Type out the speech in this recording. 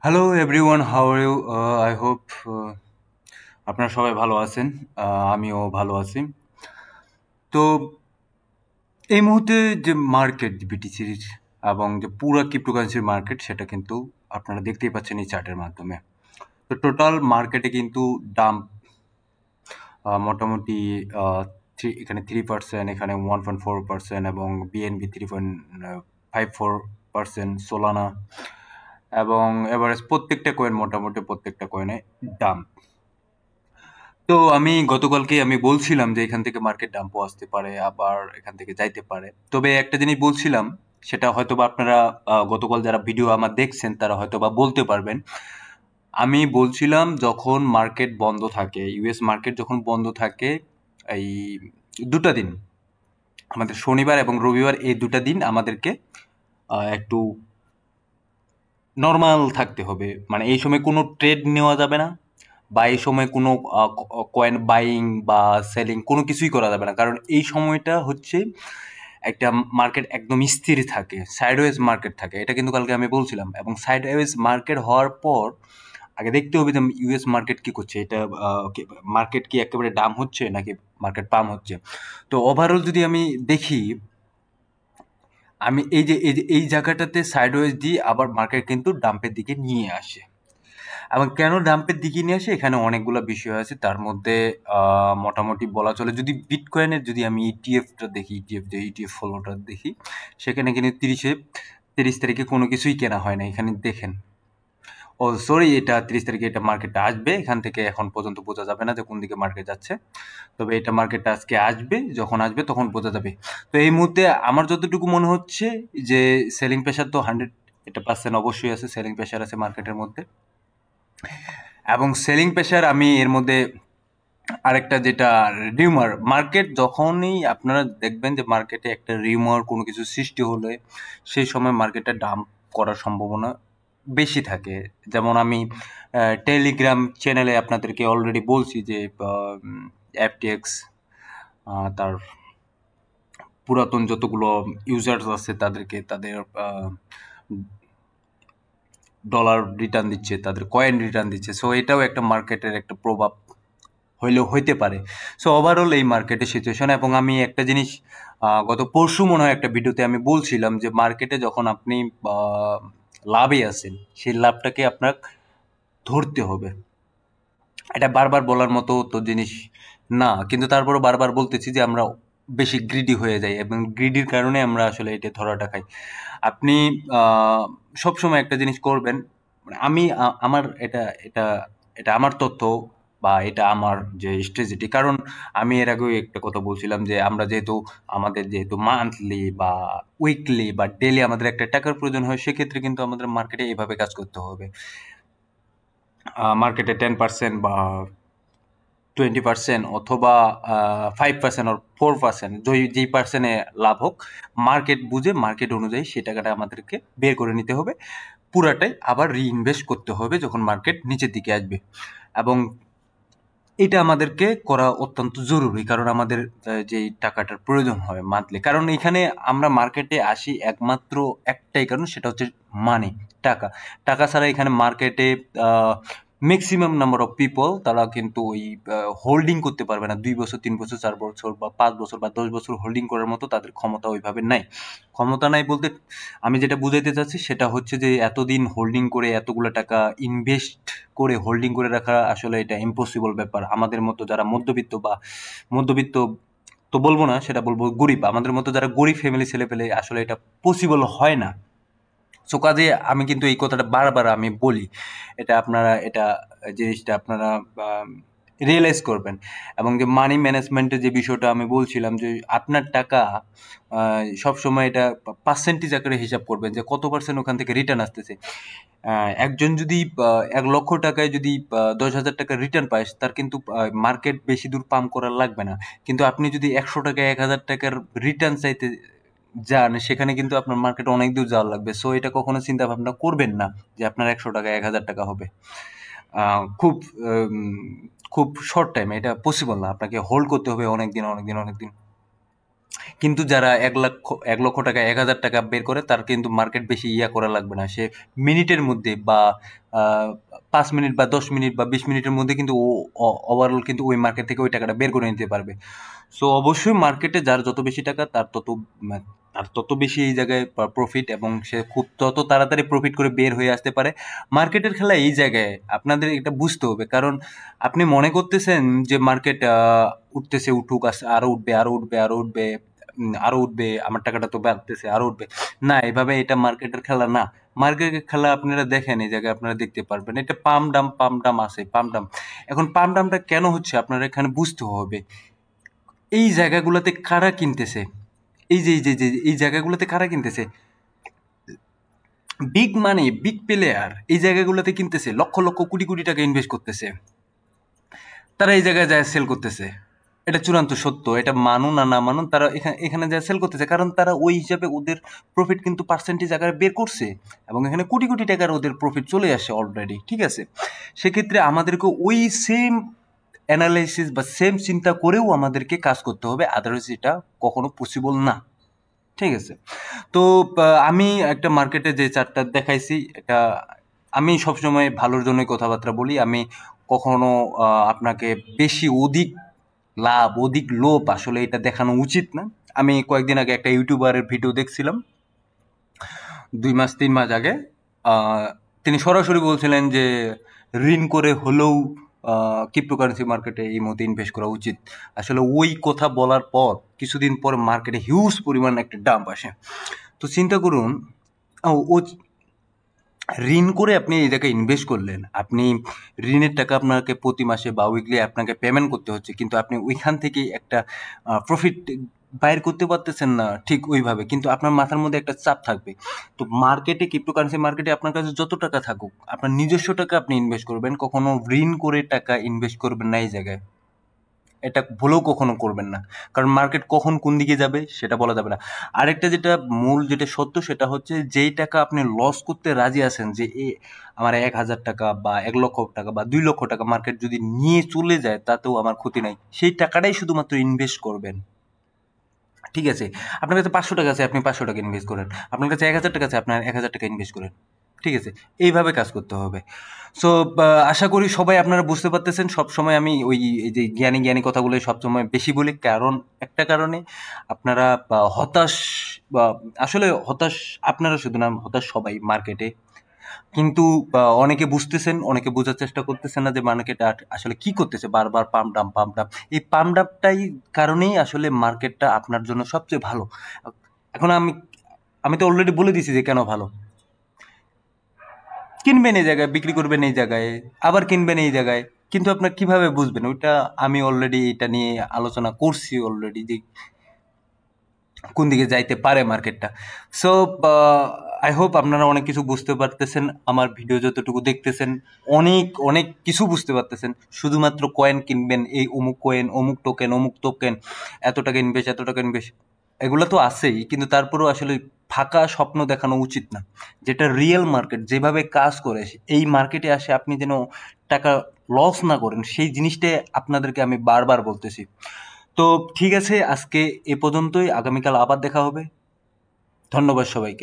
Hello everyone, how are you? I hope আপনারা সবাই ভালো আছেন। আমিও ভালো আছি। তো এই মুহূর্তে যে মার্কেট বিটিসির এবং যে পুরা ক্রিপ্টোকারেন্সির মার্কেট, সেটা কিন্তু আপনারা দেখতেই পাচ্ছেন এই চার্টের মাধ্যমে। তো টোটাল মার্কেটে কিন্তু ডাম্প মোটামুটি এখানে 3%, এখানে 1.4%, এবং বিএনবি 3.54%, সোলানা এবং এভারেজ প্রত্যেকটা কয়েন, মোটামুটি প্রত্যেকটা কয়েনে ডাম্প। তো আমি গতকালকে আমি বলছিলাম যে এখান থেকে মার্কেট ডাম্পও আসতে পারে, আবার এখান থেকে যাইতে পারে। তবে একটা জিনিস বলছিলাম, সেটা হয়তোবা আপনারা গতকাল যারা ভিডিও আমার দেখছেন তারা হয়তোবা বলতে পারবেন। আমি বলছিলাম যখন মার্কেট বন্ধ থাকে, ইউএস মার্কেট যখন বন্ধ থাকে, এই দুটা দিন, আমাদের শনিবার এবং রবিবার, এই দুটা দিন আমাদেরকে একটু নরমাল থাকতে হবে। মানে এই সময় কোনো ট্রেড নেওয়া যাবে না, বা এই সময় কোনো কয়েন বাইং বা সেলিং কোনো কিছুই করা যাবে না। কারণ এই সময়টা হচ্ছে একটা মার্কেট একদম স্থির থাকে, সাইডওয়েজ মার্কেট থাকে। এটা কিন্তু কালকে আমি বলছিলাম। এবং সাইডওয়েজ মার্কেট হওয়ার পর আগে দেখতে হবে যে ইউএস মার্কেট কি করছে, এটা মার্কেট কি একেবারে ডাম হচ্ছে নাকি মার্কেট পাম হচ্ছে। তো ওভারঅল যদি আমি দেখি, আমি এই জায়গাটাতে সাইডওয়েজ দিয়ে আবার মার্কেট কিন্তু ডাম্পের দিকে নিয়ে আসে। এবং কেন ডাম্পের দিকে নিয়ে আসে, এখানে অনেকগুলো বিষয় আছে। তার মধ্যে মোটামুটি বলা চলে, যদি বিটকয়েনের যদি আমি ইটিএফটা দেখি, ইটিএফ ফলোটা দেখি, সেখানে কিন্তু 30 তারিখে কোনো কিছুই কেনা হয় না। এখানে দেখেন, ও সরি, এটা 30 তারিখে এটা মার্কেটটা আসবে। এখান থেকে এখন পর্যন্ত বোঝা যাবে না যে কোন দিকে মার্কেট যাচ্ছে। তবে এটা মার্কেটটা আজকে আসবে, যখন আসবে তখন বোঝা যাবে। তো এই মুহূর্তে আমার যতটুকু মনে হচ্ছে যে সেলিং প্রেশার তো 100% অবশ্যই আছে, সেলিং প্রেশার আছে মার্কেটের মধ্যে। এবং সেলিং প্রেশার আমি এর মধ্যে আরেকটা যেটা, রিউমার। মার্কেট যখনই আপনারা দেখবেন যে মার্কেটে একটা রিউমার কোনো কিছু সৃষ্টি হলে, সেই সময় মার্কেটে ডাম্প করার সম্ভাবনা বেশি থাকে। যেমন আমি টেলিগ্রাম চ্যানেলে আপনাদেরকে অলরেডি বলছি যে এফটিএক্স, তার পুরাতন যতগুলো ইউজার্স আছে তাদেরকে তাদের ডলার রিটার্ন দিচ্ছে, তাদের কয়েন রিটার্ন দিচ্ছে। সো এটাও একটা মার্কেটের একটা প্রভাব হইলেও হইতে পারে। সো ওভারঅল এই মার্কেটের সিচুয়েশন। এবং আমি একটা জিনিস গত পরশু মনে হয় একটা ভিডিওতে আমি বলছিলাম যে মার্কেটে যখন আপনি লাভে আছেন, সেই লাভটাকে আপনার ধরতে হবে। এটা বারবার বলার মতো তো জিনিস না, কিন্তু তারপরও বারবার বলতেছি যে আমরা বেশি গ্রিডি হয়ে যাই, এবং গ্রিডির কারণে আমরা আসলে এটা ধরাটা খাই। আপনি সবসময় একটা জিনিস করবেন, মানে আমি আমার এটা এটা এটা আমার তথ্য, বা এটা আমার যে স্ট্র্যাটেজি। কারণ আমি এর আগেও একটা কথা বলছিলাম যে আমরা যেহেতু, আমাদের যেহেতু মান্থলি বা উইকলি বা ডেলি আমাদের একটা টাকার প্রয়োজন হয়, সেক্ষেত্রে কিন্তু আমাদের মার্কেটে এইভাবে কাজ করতে হবে। মার্কেটে 10% বা 20% অথবা 5% or 4%, যেই পার্সেন্টে লাভ হোক, মার্কেট বুঝে মার্কেট অনুযায়ী সেই টাকাটা আমাদেরকে বের করে নিতে হবে। পুরাটাই আবার রিইনভেস্ট করতে হবে যখন মার্কেট নিচের দিকে আসবে। এবং এটা আমাদেরকে করা অত্যন্ত জরুরি, কারণ আমাদের যেই টাকাটার প্রয়োজন হয় মান্থলি। কারণ এখানে আমরা মার্কেটে আসি একমাত্র একটাই কারণ, সেটা হচ্ছে মানি, টাকা। টাকা ছাড়া এখানে মার্কেটে ম্যাক্সিমাম নাম্বার অফ পিপল, তারা কিন্তু ওই হোল্ডিং করতে পারবে না 2 বছর, 3 বছর, 4 বছর বা 5 বছর বা 10 বছর হোল্ডিং করার মতো তাদের ক্ষমতা ওইভাবে নাই। ক্ষমতা নাই বলতে আমি যেটা বুঝাইতে চাচ্ছি সেটা হচ্ছে যে এতদিন হোল্ডিং করে, এতগুলো টাকা ইনভেস্ট করে হোল্ডিং করে রাখা আসলে এটা ইম্পসিবল ব্যাপার। আমাদের মতো যারা মধ্যবিত্ত, বা মধ্যবিত্ত তো বলবো না, সেটা বলবো গরিব, আমাদের মতো যারা গরিব ফ্যামিলি ছেলে পেলে, আসলে এটা পসিবল হয় না। সো কাজে আমি কিন্তু এই কথাটা বারবার আমি বলি, এটা আপনারা, এটা জিনিসটা আপনারা রিয়েলাইজ করবেন। এবং যে মানি ম্যানেজমেন্টের যে বিষয়টা আমি বলছিলাম, যে আপনার টাকা সবসময় এটা পার্সেন্টেজ আকারে হিসাব করবেন, যে কত পার্সেন্ট ওখান থেকে রিটার্ন আসতেছে। একজন যদি 1 লক্ষ টাকায় যদি 10,000 টাকা রিটার্ন পায়, তার কিন্তু মার্কেট বেশি দূর পাম্প করার লাগবে না। কিন্তু আপনি যদি 100 টাকা, 1,000 টাকার রিটার্ন চাইতে যান, সেখানে কিন্তু আপনার মার্কেটে অনেক দূর যাওয়া লাগবে। সো এটা কখনো চিন্তা ভাবনা করবেন না যে আপনার 100 টাকা, 1,000 টাকা হবে। খুব খুব শর্ট টাইমে এটা পসিবল না। আপনাকে হোল্ড করতে হবে অনেক দিন, অনেক দিন, অনেক দিন। কিন্তু যারা 1 লক্ষ টাকা 1,000 টাকা বের করে তার কিন্তু মার্কেট বেশি করা লাগবে না, সে মিনিটের মধ্যে বা 5 মিনিট বা 10 মিনিট বা 20 মিনিটের মধ্যে কিন্তু ও ওভারঅল কিন্তু ওই মার্কেট থেকে ওই টাকাটা বের করে নিতে পারবে। সো অবশ্যই মার্কেটে যার যত বেশি টাকা তার তত বেশি এই জায়গায় প্রফিট, এবং সে খুব তত তাড়াতাড়ি প্রফিট করে বের হয়ে আসতে পারে। মার্কেটের খেলা এই জায়গায় আপনাদের এটা বুঝতে হবে, কারণ আপনি মনে করতেছেন যে মার্কেট উঠতেছে, উঠুক, আরো উঠবে আরো উঠবে আরো উঠবে, আরো উঠবে, আমার টাকাটা তো বাড়তেছে, আরো উঠবে। না, এভাবে এটা মার্কেটের খেলা না। মার্কেটের খেলা আপনারা দেখেন, এই জায়গায় আপনারা দেখতে পারবেন এটা পাম ডাম আছে, পাম ডাম। এখন পাম ডামটা কেন হচ্ছে আপনারা এখানে বুঝতে হবে। এই জায়গাগুলোতে কারা কিনতেছে, এই জায়গাগুলোতে কারা কিনতেছে, বিগ মানি, বিগ প্লেয়ার এই জায়গাগুলোতে কিনতেছে, লক্ষ লক্ষ কোটি কোটি টাকা ইনভেস্ট করতেছে, তারা এই জায়গায় যায় সেল করতেছে। এটা চূড়ান্ত সত্য, এটা মানুন আর না মানুন, তারা এখানে যায় সেল করতেছে, কারণ তারা ওই হিসাবে ওদের প্রফিট কিন্তু পার্সেন্টেজ আকারে বের করছে, এবং এখানে কোটি কোটি টাকার ওদের প্রফিট চলে আসে অলরেডি। ঠিক আছে, সেক্ষেত্রে আমাদেরকে ওই সেম অ্যানালাইসিস বা সেম চিন্তা করেও আমাদেরকে কাজ করতে হবে, আদারওয়াইজ এটা কখনো পসিবল না। ঠিক আছে, তো আমি একটা মার্কেটে যে চার্টটা দেখাইছি, এটা আমি সবসময় ভালোর জন্যই কথাবার্তা বলি। আমি কখনো আপনাকে বেশি অধিক লাভ অধিক লোভ আসলে এটা দেখানো উচিত না। আমি কয়েকদিন আগে একটা ইউটিউবারের ভিডিও দেখছিলাম, 2 মাস 3 মাস আগে। তিনি সরাসরি বলছিলেন যে ঋণ করে হলেও ক্রিপ্টোকারেন্সি মার্কেটে এই মুহূর্তে ইনভেস্ট করা উচিত। আসলে ওই কথা বলার পর কিছুদিন পর মার্কেটে হিউজ পরিমাণ একটা ডাম্প আসে। তো চিন্তা করুন, ও ঋণ করে আপনি এই জায়গায় ইনভেস্ট করলেন, আপনি ঋণের টাকা আপনাকে প্রতি মাসে বা উইকলি আপনাকে পেমেন্ট করতে হচ্ছে, কিন্তু আপনি ওইখান থেকেই একটা প্রফিট বাইর করতে পারতেছেন না ঠিক ওইভাবে, কিন্তু আপনার মাথার মধ্যে একটা চাপ থাকবে। তো মার্কেটে, ক্রিপ্টোকারেন্সি মার্কেটে আপনার কাছে যত টাকা থাকুক, আপনার নিজস্ব টাকা আপনি ইনভেস্ট করবেন, কখনো ঋণ করে টাকা ইনভেস্ট করবেন না এই জায়গায়। এটা ভুলেও কখনো করবেন না, কারণ মার্কেট কখন কোন দিকে যাবে সেটা বলা যাবে না। আরেকটা যেটা মূল যেটা সত্য, সেটা হচ্ছে যেই টাকা আপনি লস করতে রাজি আছেন, যে আমার 1,000 টাকা বা 1 লক্ষ টাকা বা 2 লক্ষ টাকা মার্কেট যদি নিয়ে চলে যায় তাতেও আমার ক্ষতি নাই, সেই টাকাটাই শুধুমাত্র ইনভেস্ট করবেন। ঠিক আছে, আপনার কাছে 500 টাকা আছে, আপনি 500 টাকা ইনভেস্ট করেন, আপনার কাছে 1,000 টাকা আছে, আপনার 1,000 টাকা ইনভেস্ট করেন। ঠিক আছে, এইভাবে কাজ করতে হবে। সো আশা করি সবাই আপনারা বুঝতে পারতেছেন। সবসময় আমি এই যে জ্ঞানী জ্ঞানী কথাগুলো সবসময় বেশি বলি, কারণ একটা কারণে আপনারা হতাশ, বা আসলে হতাশ আপনারা শুধু না, হতাশ সবাই মার্কেটে। কিন্তু অনেকে বুঝতেছেন, অনেকে বোঝার চেষ্টা করতেছেন না যে মার্কেট আসলে কি করতেছে, বারবার পাম্প ডাম্প পাম্প ডাম্প। এই পাম্প ডাম্পটাই কারণেই আসলে মার্কেটটা আপনার জন্য সবচেয়ে ভালো। এখন আমি তো অলরেডি বলে দিছি যে কেন ভালো। কিনবেন এই জায়গায়, বিক্রি করবেন এই জায়গায়, আবার কিনবেন এই জায়গায়, কিন্তু আপনার কিভাবে বুঝবেন ওইটা, আমি অলরেডি এটা নিয়ে আলোচনা করছি অলরেডি, যে কোন দিকে যাইতে পারে মার্কেটটা। সো আই হোপ আপনারা অনেক কিছু বুঝতে পারতেছেন, আমার ভিডিও যতটুকু দেখতেছেন অনেক অনেক কিছু বুঝতে পারতেছেন। শুধুমাত্র কয়েন কিনবেন, এই অমুক কয়েন, অমুক টোকেন, এত টাকা ইনভেস্ট, এত টাকা ইনভেস্ট, এগুলো তো আছেই, কিন্তু তারপরেও আসলে ফাঁকা স্বপ্ন দেখানো উচিত না। যেটা রিয়েল মার্কেট যেভাবে কাজ করে, এই মার্কেটে আসে আপনি যেন টাকা লস না করেন, সেই জিনিসটাই আপনাদেরকে আমি বারবার বলতেছি। তো ঠিক আছে, আজকে এ পর্যন্তই, আগামীকাল আবার দেখা হবে। ধন্যবাদ সবাইকে।